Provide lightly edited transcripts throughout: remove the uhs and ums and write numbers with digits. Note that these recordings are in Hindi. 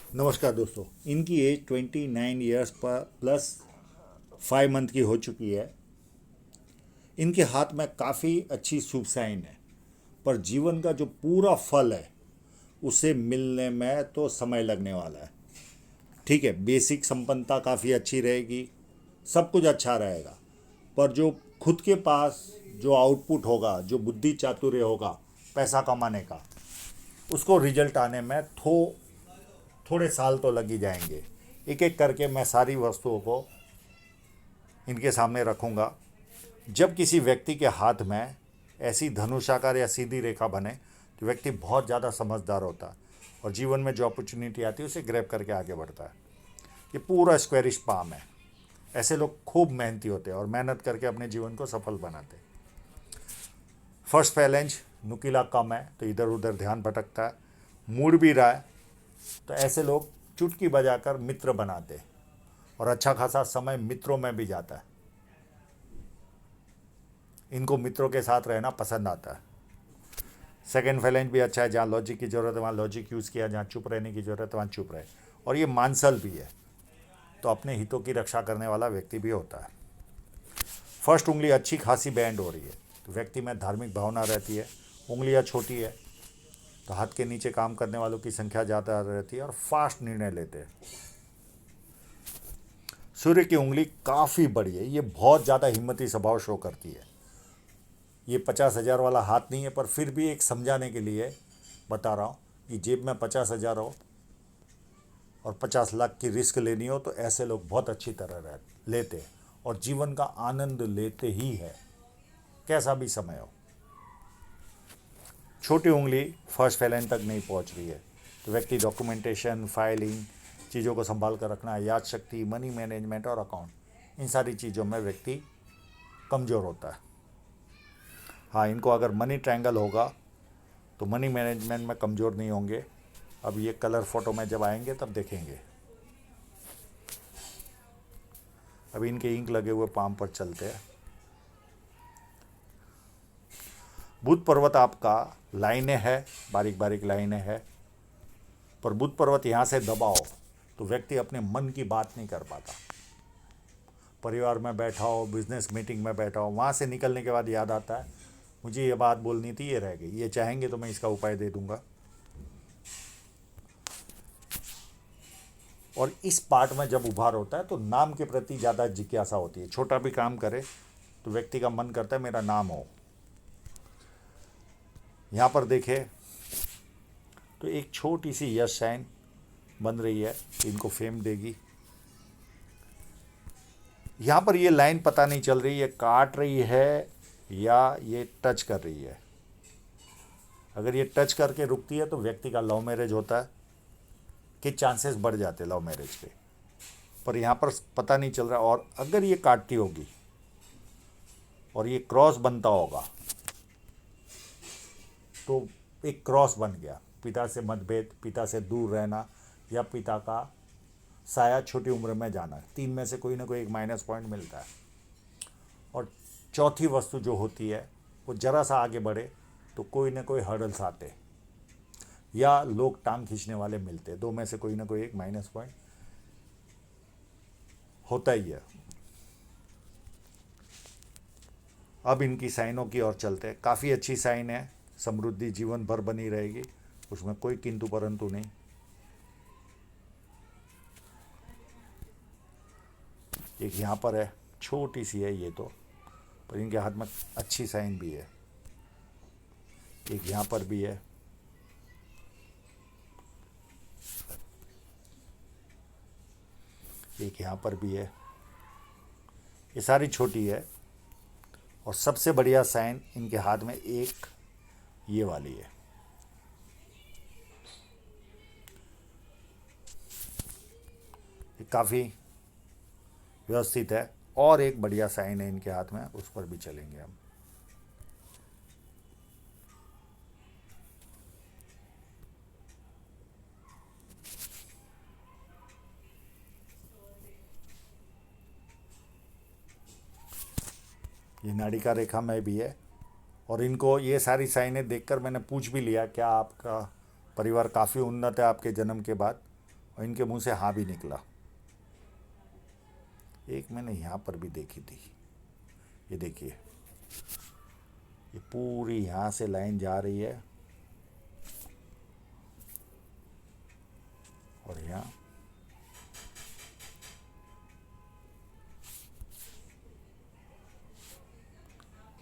नमस्कार दोस्तों। इनकी एज 29 ईयर्स पर प्लस 5 मंथ की हो चुकी है। इनके हाथ में काफ़ी अच्छी शुभ साइन है, पर जीवन का जो पूरा फल है उसे मिलने में तो समय लगने वाला है। ठीक है, बेसिक संपन्नता काफ़ी अच्छी रहेगी, सब कुछ अच्छा रहेगा, पर जो खुद के पास जो आउटपुट होगा, जो बुद्धि चातुर्य होगा पैसा कमाने का, उसको रिजल्ट आने में थोड़े साल तो लग ही जाएंगे। एक एक करके मैं सारी वस्तुओं को इनके सामने रखूँगा। जब किसी व्यक्ति के हाथ में ऐसी धनुषाकार या सीधी रेखा बने तो व्यक्ति बहुत ज़्यादा समझदार होता है और जीवन में जो अपॉर्चुनिटी आती है उसे ग्रैब करके आगे बढ़ता है। ये पूरा स्क्वेरिश पाम है। ऐसे लोग खूब मेहनती होते हैं और मेहनत करके अपने जीवन को सफल बनाते हैं। फर्स्ट फैलेंज नुकीला कम है तो इधर उधर ध्यान भटकता है। मुड़ भी रहा है तो ऐसे लोग चुटकी बजाकर मित्र बनाते हैं और अच्छा खासा समय मित्रों में भी जाता है। इनको मित्रों के साथ रहना पसंद आता है। सेकेंड फैलेंज भी अच्छा है, जहाँ लॉजिक की ज़रूरत है वहाँ लॉजिक यूज़ किया, जहाँ चुप रहने की ज़रूरत है वहाँ चुप रहे। और ये मानसल भी है, तो अपने हितों की रक्षा करने वाला व्यक्ति भी होता है। फर्स्ट उंगली अच्छी खासी बैंड हो रही है तो व्यक्ति में धार्मिक भावना रहती है। उंगलियाँ छोटी है तो हाथ के नीचे काम करने वालों की संख्या ज़्यादा रहती है और फास्ट निर्णय लेते हैं। सूर्य की उंगली काफ़ी बड़ी है, ये बहुत ज़्यादा हिम्मती स्वभाव शो करती है। ये 50,000 वाला हाथ नहीं है, पर फिर भी एक समझाने के लिए बता रहा हूँ कि जेब में 50,000 हो और 50 लाख की रिस्क लेनी हो तो ऐसे लोग बहुत अच्छी तरह लेते हैं और जीवन का आनंद लेते ही है, कैसा भी समय हो। छोटी उंगली फर्स्ट फैलेंज तक नहीं पहुंच रही है तो व्यक्ति डॉक्यूमेंटेशन, फाइलिंग, चीज़ों को संभाल कर रखना, याद शक्ति, मनी मैनेजमेंट और अकाउंट, इन सारी चीज़ों में व्यक्ति कमज़ोर होता है। हाँ, इनको अगर मनी ट्रायंगल होगा तो मनी मैनेजमेंट में कमज़ोर नहीं होंगे। अब ये कलर फोटो में जब आएंगे तब देखेंगे। अभी इनके इंक लगे हुए पाम पर चलते हैं। बुध पर्वत आपका लाइनें है, बारीक बारीक लाइनें है, पर बुध पर्वत यहाँ से दबाओ तो व्यक्ति अपने मन की बात नहीं कर पाता। परिवार में बैठा हो, बिजनेस मीटिंग में बैठा हो, वहाँ से निकलने के बाद याद आता है मुझे ये बात बोलनी थी, ये रह गई, ये चाहेंगे तो मैं इसका उपाय दे दूंगा। और इस पार्ट में जब उभार होता है तो नाम के प्रति ज़्यादा जिज्ञासा होती है। छोटा भी काम करे तो व्यक्ति का मन करता है मेरा नाम हो। यहाँ पर देखे तो एक छोटी सी यश साइन बन रही है, इनको फेम देगी। यहाँ पर ये लाइन पता नहीं चल रही, ये काट रही है या ये टच कर रही है। अगर ये टच करके रुकती है तो व्यक्ति का लव मैरिज होता है, के चांसेस बढ़ जाते लव मैरिज के, पर यहाँ पर पता नहीं चल रहा। और अगर ये काटती होगी और ये क्रॉस बनता होगा तो एक क्रॉस बन गया, पिता से मतभेद, पिता से दूर रहना या पिता का साया छोटी उम्र में जाना, तीन में से कोई ना कोई एक माइनस पॉइंट मिलता है। और चौथी वस्तु जो होती है वो ज़रा सा आगे बढ़े तो कोई ना कोई हर्डल्स आते या लोग टांग खींचने वाले मिलते, दो में से कोई ना कोई एक माइनस पॉइंट होता ही है। अब इनकी साइनों की ओर चलते हैं। काफ़ी अच्छी साइन है, समृद्धि जीवन भर बनी रहेगी, उसमें कोई किंतु परंतु नहीं। एक यहाँ पर है, छोटी सी है ये तो, पर इनके हाथ में अच्छी साइन भी है। एक यहाँ पर भी है, एक यहाँ पर भी है। ये सारी छोटी है और सबसे बढ़िया साइन इनके हाथ में एक ये वाली है। ये काफ़ी व्यवस्थित है। और एक बढ़िया साइन है इनके हाथ में, उस पर भी चलेंगे हम। ये नाड़िका रेखा में भी है। और इनको ये सारी साइनें देखकर मैंने पूछ भी लिया क्या आपका परिवार काफ़ी उन्नत है आपके जन्म के बाद, और इनके मुंह से हाँ भी निकला। एक मैंने यहाँ पर भी देखी थी, ये देखिए, ये पूरी यहाँ से लाइन जा रही है और यहाँ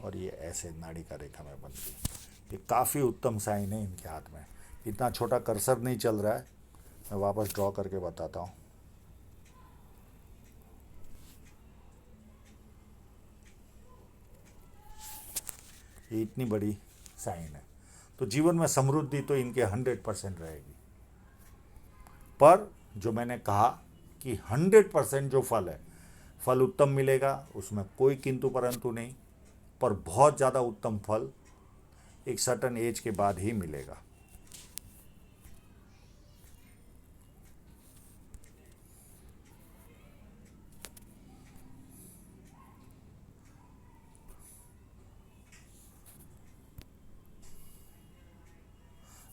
और ये ऐसे नाड़ी का रेखा में बनती है। ये काफ़ी उत्तम साइन है इनके हाथ में। इतना छोटा कर्सर नहीं चल रहा है, मैं वापस ड्रॉ करके बताता हूँ। ये इतनी बड़ी साइन है, तो जीवन में समृद्धि तो इनके 100% रहेगी। पर जो मैंने कहा कि 100% जो फल है, फल उत्तम मिलेगा, उसमें कोई किंतु परंतु नहीं, पर बहुत ज़्यादा उत्तम फल एक सर्टन एज के बाद ही मिलेगा।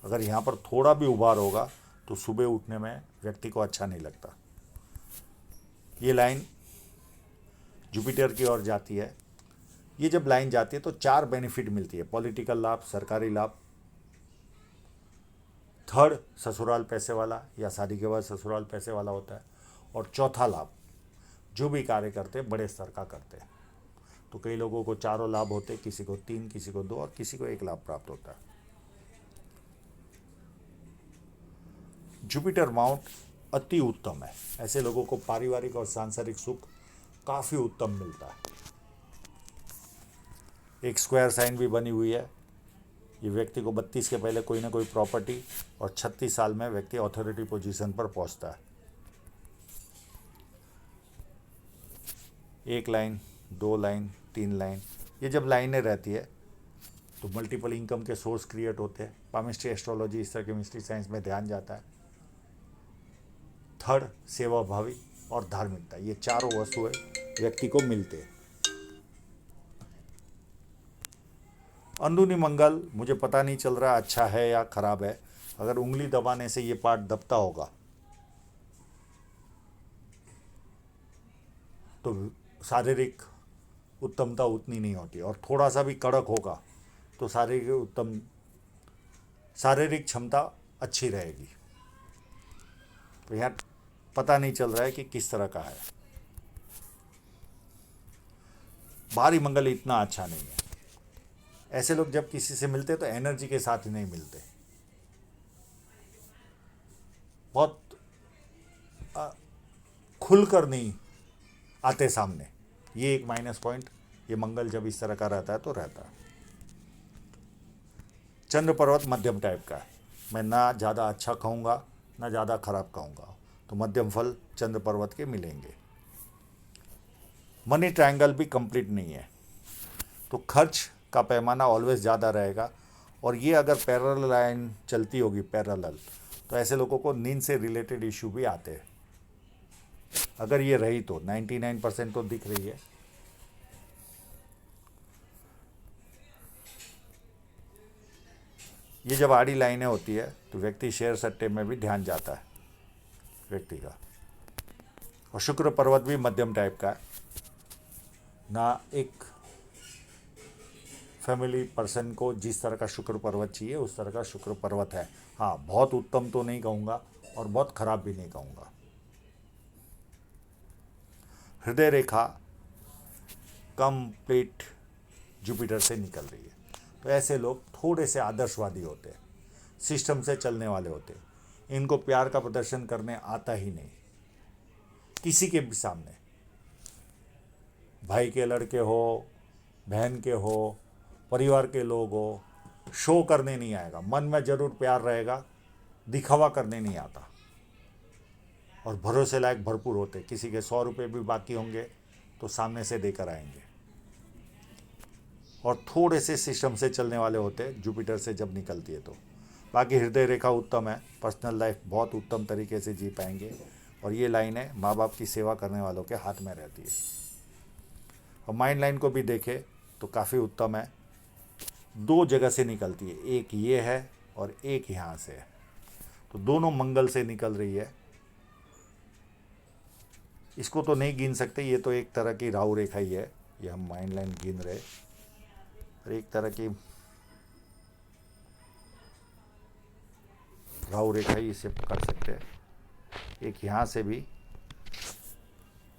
अगर यहाँ पर थोड़ा भी उभार होगा तो सुबह उठने में व्यक्ति को अच्छा नहीं लगता। ये लाइन जुपिटर की ओर जाती है। ये जब लाइन जाती है तो 4 बेनिफिट मिलती है: पॉलिटिकल लाभ, सरकारी लाभ, थर्ड ससुराल पैसे वाला या शादी के बाद ससुराल पैसे वाला होता है, और चौथा लाभ जो भी कार्य करते हैं बड़े स्तर का करते हैं। तो कई लोगों को चारों लाभ होते हैं, किसी को 3, किसी को 2 और किसी को 1 लाभ प्राप्त होता है। जुपिटर माउंट अति उत्तम है। ऐसे लोगों को पारिवारिक और सांसारिक सुख काफ़ी उत्तम मिलता है। एक स्क्वायर साइन भी बनी हुई है। ये व्यक्ति को 32 के पहले कोई ना कोई प्रॉपर्टी, और 36 साल में व्यक्ति अथॉरिटी पोजीशन पर पहुंचता है। 1 लाइन, 2 लाइन, 3 लाइन, ये जब लाइनें रहती है तो मल्टीपल इनकम के सोर्स क्रिएट होते हैं। पामिस्ट्री, एस्ट्रोलॉजी, इस तरह केमिस्ट्री साइंस में ध्यान जाता है। थर्ड सेवा भावी और धार्मिकता, ये चारों वस्तुएं व्यक्ति को मिलते हैं। अंदरूनी मंगल मुझे पता नहीं चल रहा अच्छा है या खराब है। अगर उंगली दबाने से ये पार्ट दबता होगा तो शारीरिक उत्तमता उतनी नहीं होती, और थोड़ा सा भी कड़क होगा तो शारीरिक क्षमता अच्छी रहेगी। तो यहाँ पता नहीं चल रहा है कि किस तरह का है। बाहरी मंगल इतना अच्छा नहीं है। ऐसे लोग जब किसी से मिलते तो एनर्जी के साथ ही नहीं मिलते, बहुत खुलकर नहीं आते सामने। ये एक माइनस पॉइंट, ये मंगल जब इस तरह का रहता है तो रहता है। चंद्र पर्वत मध्यम टाइप का है। मैं ना ज़्यादा अच्छा कहूँगा ना ज़्यादा खराब कहूँगा, तो मध्यम फल चंद्र पर्वत के मिलेंगे। मनी ट्रायंगल भी कंप्लीट नहीं है, तो खर्च का पैमाना ऑलवेज ज़्यादा रहेगा। और ये अगर पैरेलल लाइन चलती होगी पैरेलल, तो ऐसे लोगों को नींद से रिलेटेड इशू भी आते हैं। अगर ये रही तो 99% तो दिख रही है। ये जब आड़ी लाइनें होती है तो व्यक्ति शेयर सट्टे में भी ध्यान जाता है व्यक्ति का। और शुक्र पर्वत भी मध्यम टाइप का है ना। एक फैमिली पर्सन को जिस तरह का शुक्र पर्वत चाहिए उस तरह का शुक्र पर्वत है। हाँ, बहुत उत्तम तो नहीं कहूँगा और बहुत खराब भी नहीं कहूँगा। हृदय रेखा कंप्लीट जुपिटर से निकल रही है, तो ऐसे लोग थोड़े से आदर्शवादी होते हैं, सिस्टम से चलने वाले होते हैं। इनको प्यार का प्रदर्शन करने आता ही नहीं किसी के भी सामने। भाई के लड़के हो, बहन के हो, परिवार के लोग हो, शो करने नहीं आएगा। मन में जरूर प्यार रहेगा, दिखावा करने नहीं आता। और भरोसे लायक भरपूर होते, किसी के 100 रुपये भी बाकी होंगे तो सामने से देकर आएंगे। और थोड़े से सिस्टम से चलने वाले होते जुपिटर से जब निकलती है तो। बाकी हृदय रेखा उत्तम है, पर्सनल लाइफ बहुत उत्तम तरीके से जी पाएंगे। और ये लाइनें माँ बाप की सेवा करने वालों के हाथ में रहती है। और माइंड लाइन को भी देखें तो काफ़ी उत्तम है। 2 जगह से निकलती है, एक ये है और एक यहाँ से है, तो दोनों मंगल से निकल रही है। इसको तो नहीं गिन सकते, ये तो एक तरह की राहु रेखा ही है, ये हम माइंड लाइन गिन रहे, और एक तरह की राहु रेखा ही इसे पकड़ सकते हैं। एक यहाँ से भी,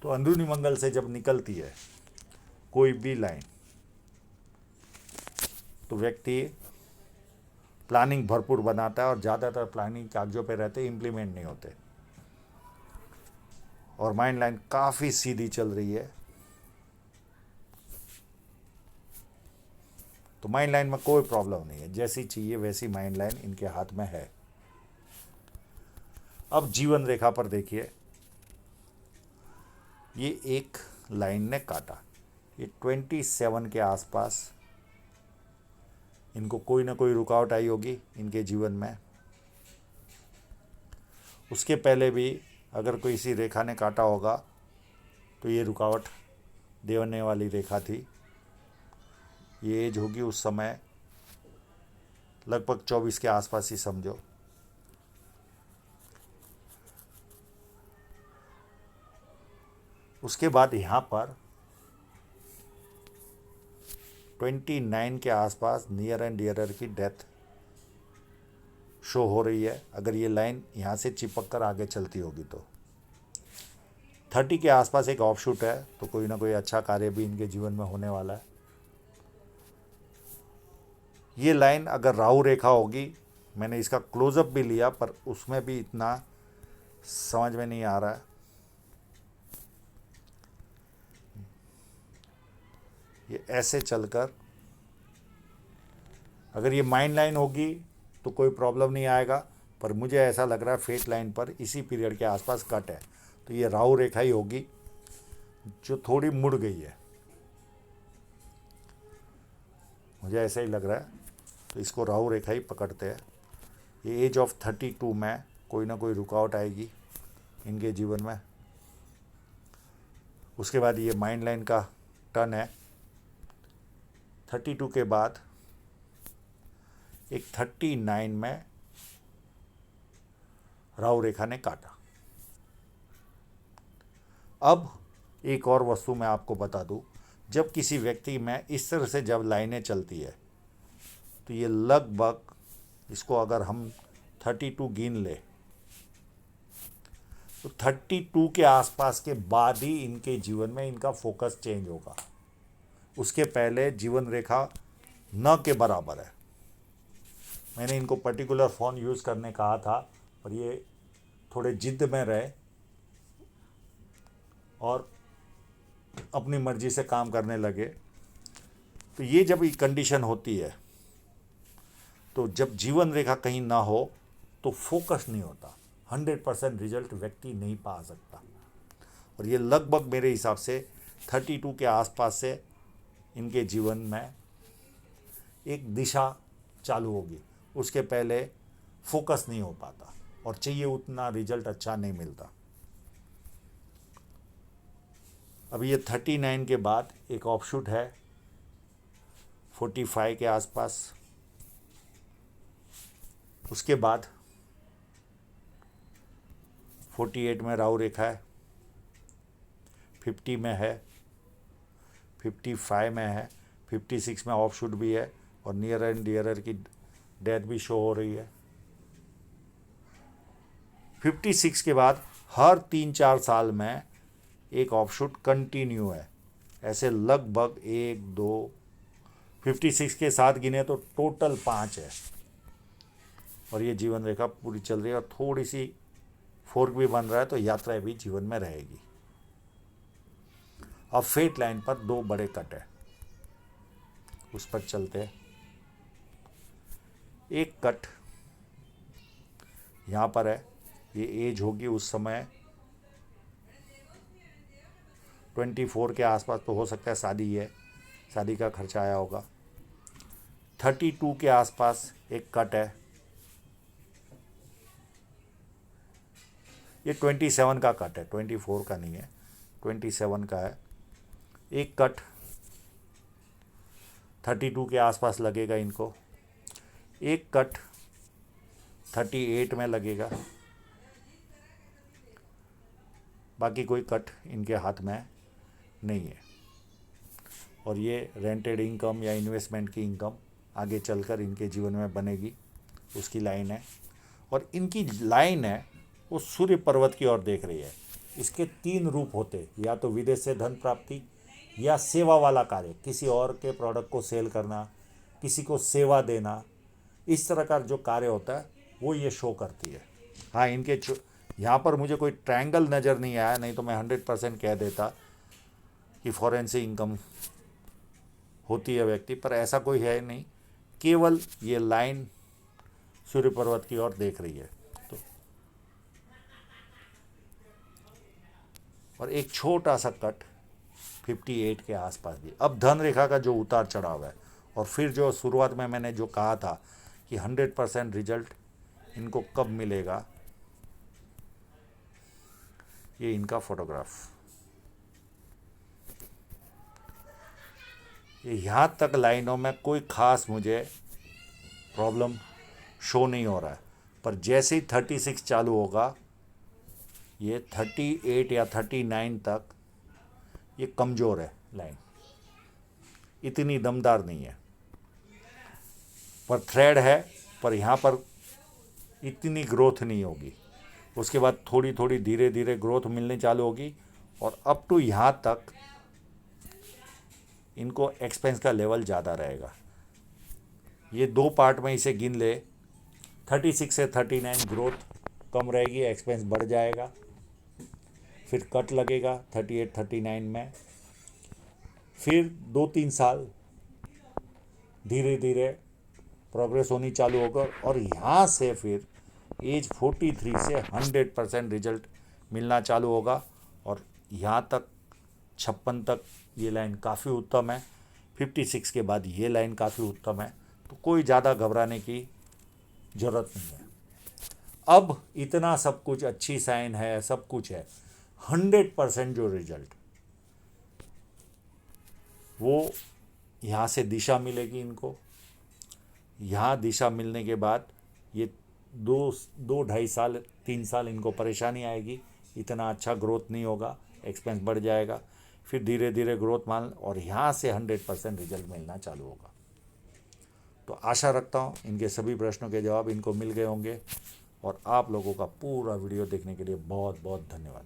तो अंदरूनी मंगल से जब निकलती है कोई भी लाइन, तो व्यक्ति प्लानिंग भरपूर बनाता है, और ज़्यादातर प्लानिंग कागजों पे रहते, इम्प्लीमेंट नहीं होते। और माइंड लाइन काफ़ी सीधी चल रही है, तो माइंड लाइन में कोई प्रॉब्लम नहीं है, जैसी चाहिए वैसी माइंड लाइन इनके हाथ में है। अब जीवन रेखा पर देखिए, ये एक लाइन ने काटा, ये 27 के आसपास इनको कोई ना कोई रुकावट आई होगी इनके जीवन में। उसके पहले भी अगर कोई इसी रेखा ने काटा होगा तो ये रुकावट देने वाली रेखा थी। ये एज होगी उस समय लगभग 24 के आसपास ही समझो। उसके बाद यहाँ पर 29 के आसपास नियर एंड डियरर की डेथ शो हो रही है, अगर ये लाइन यहाँ से चिपक कर आगे चलती होगी तो। 30 के आसपास एक ऑफशूट है, तो कोई ना कोई अच्छा कार्य भी इनके जीवन में होने वाला है। ये लाइन अगर राहु रेखा होगी, मैंने इसका क्लोजअप भी लिया पर उसमें भी इतना समझ में नहीं आ रहा है। ये ऐसे चलकर, अगर ये माइंड लाइन होगी तो कोई प्रॉब्लम नहीं आएगा, पर मुझे ऐसा लग रहा है फेट लाइन पर इसी पीरियड के आसपास कट है, तो ये राहु रेखा ही होगी जो थोड़ी मुड़ गई है, मुझे ऐसा ही लग रहा है। तो इसको राहु रेखा ही पकड़ते हैं। ये एज ऑफ 32 में कोई ना कोई रुकावट आएगी इनके जीवन में। उसके बाद ये माइंड लाइन का टर्न है। 32 के बाद एक 39 में राहु रेखा ने काटा। अब एक और वस्तु मैं आपको बता दूं, जब किसी व्यक्ति में इस तरह से जब लाइनें चलती है तो ये लगभग, इसको अगर हम 32 गिन ले तो 32 के आसपास के बाद ही इनके जीवन में इनका फोकस चेंज होगा। उसके पहले जीवन रेखा न के बराबर है। मैंने इनको पर्टिकुलर फ़ोन यूज़ करने कहा था, पर ये थोड़े जिद में रहे और अपनी मर्ज़ी से काम करने लगे। तो ये जब कंडीशन होती है, तो जब जीवन रेखा कहीं ना हो तो फोकस नहीं होता, 100% रिजल्ट व्यक्ति नहीं पा सकता। और ये लगभग मेरे हिसाब से 32 के आसपास से इनके जीवन में एक दिशा चालू होगी। उसके पहले फोकस नहीं हो पाता और चाहिए उतना रिजल्ट अच्छा नहीं मिलता। अब ये 39 के बाद एक ऑफशूट है 45 के आसपास। उसके बाद 48 में राहु रेखा है, 50 में है, 55 में है, 56 में ऑफशूट भी है, और नियर एंड डियरर की डेथ भी शो हो रही है। 56 के बाद हर 3-4 साल में एक ऑफशूट कंटिन्यू है, ऐसे लगभग 1-2, 56 के साथ गिने तो टोटल 5 है। और ये जीवन रेखा पूरी चल रही है, और थोड़ी सी फोर्क भी बन रहा है, तो यात्रा भी जीवन में रहेगी। अब फेट लाइन पर 2 बड़े कट है, उस पर चलते हैं। एक कट यहाँ पर है, ये एज होगी उस समय 24 के आसपास, तो हो सकता है शादी है, शादी का खर्चा आया होगा। 32 के आसपास एक कट है, ये 27 का कट है, 24 का नहीं है, 27 का है। एक कट 32 के आसपास लगेगा इनको, एक कट 38 में लगेगा। बाकी कोई कट इनके हाथ में नहीं है। और ये रेंटेड इनकम या इन्वेस्टमेंट की इनकम आगे चलकर इनके जीवन में बनेगी, उसकी लाइन है। और इनकी लाइन है वो सूर्य पर्वत की ओर देख रही है। इसके 3 रूप होते, या तो विदेश से धन प्राप्ति, या सेवा वाला कार्य, किसी और के प्रोडक्ट को सेल करना, किसी को सेवा देना, इस तरह का जो कार्य होता है वो ये शो करती है। हाँ, इनके यहाँ पर मुझे कोई ट्रायंगल नज़र नहीं आया, नहीं तो मैं 100% कह देता कि फॉरेन से इनकम होती है व्यक्ति, पर ऐसा कोई है नहीं। केवल ये लाइन सूर्य पर्वत की ओर देख रही है। तो और एक छोटा सा कट 58 के आसपास भी। अब धन रेखा का जो उतार चढ़ाव है, और फिर जो शुरुआत में मैंने जो कहा था कि 100% रिजल्ट इनको कब मिलेगा, ये इनका फोटोग्राफ, ये यहाँ तक लाइनों में कोई खास मुझे प्रॉब्लम शो नहीं हो रहा है। पर जैसे ही 36 चालू होगा, ये 38 या 39 तक ये कमज़ोर है लाइन, इतनी दमदार नहीं है। पर थ्रेड है, पर यहाँ पर इतनी ग्रोथ नहीं होगी। उसके बाद थोड़ी थोड़ी धीरे धीरे ग्रोथ मिलने चालू होगी, और अप टू यहाँ तक इनको एक्सपेंस का लेवल ज़्यादा रहेगा। ये 2 पार्ट में इसे गिन ले, 36 से 39 ग्रोथ कम रहेगी, एक्सपेंस बढ़ जाएगा, फिर कट लगेगा 38-39 में, फिर 2-3 साल धीरे धीरे प्रोग्रेस होनी चालू होगा, और यहाँ से फिर एज 43 से 100% रिजल्ट मिलना चालू होगा। और यहाँ तक 56 तक ये लाइन काफ़ी उत्तम है, 56 के बाद ये लाइन काफ़ी उत्तम है। तो कोई ज़्यादा घबराने की ज़रूरत नहीं है। अब इतना सब कुछ अच्छी साइन है, सब कुछ है, 100% जो रिजल्ट, वो यहाँ से दिशा मिलेगी इनको। यहाँ दिशा मिलने के बाद ये 2-2.5 साल 3 साल इनको परेशानी आएगी, इतना अच्छा ग्रोथ नहीं होगा, एक्सपेंस बढ़ जाएगा, फिर धीरे धीरे ग्रोथ मान, और यहाँ से 100% रिजल्ट मिलना चालू होगा। तो आशा रखता हूँ इनके सभी प्रश्नों के जवाब इनको मिल गए होंगे। और आप लोगों का पूरा वीडियो देखने के लिए बहुत बहुत धन्यवाद।